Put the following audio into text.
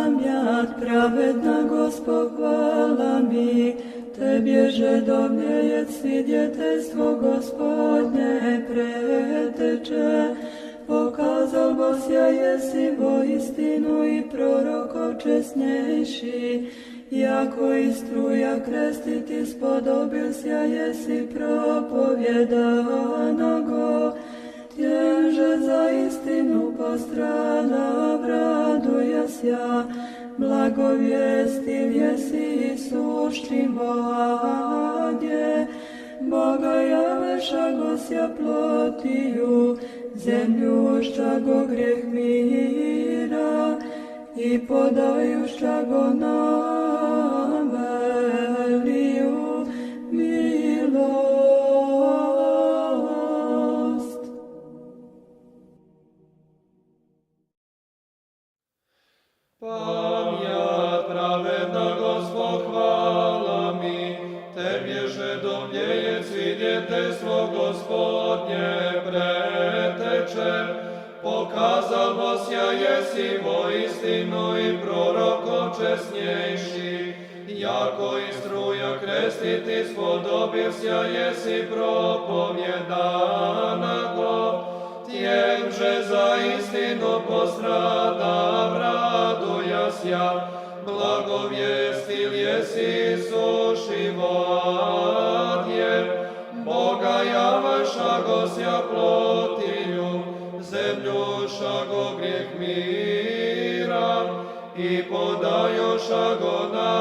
pamiat pravedna Gospod, hvala mi. Tebježe domljeje svidjeteljstvo Gospodnje preteče. Pokazal Bosja jesi vo istinu i prorokov česnejši. Jako i struja krestiti spodobil sja jesi propovjedanogo. Tjenže za istinu postrada radujasja. Blagovjestil jesi suštim vladje. Boga javeša gosja plotiju, zemljušća go greh mira i podajušća go na veliju milost. Pamjat pravedna Gospod, hvala mi, Tebježe domljeje svidjeteljstvo Gospodnje preteče. Pokazal Bosja jesi vo istinu i prorokov česnjejši. Jako i struja krestiti spodobil sja jesi propovjedanago. Tjenže za istinu postrada radujasja. Blagovjestil jesi suši vladje. Boga javaša gosja plotilju, zemljuša go grijeh mira i podajuša go na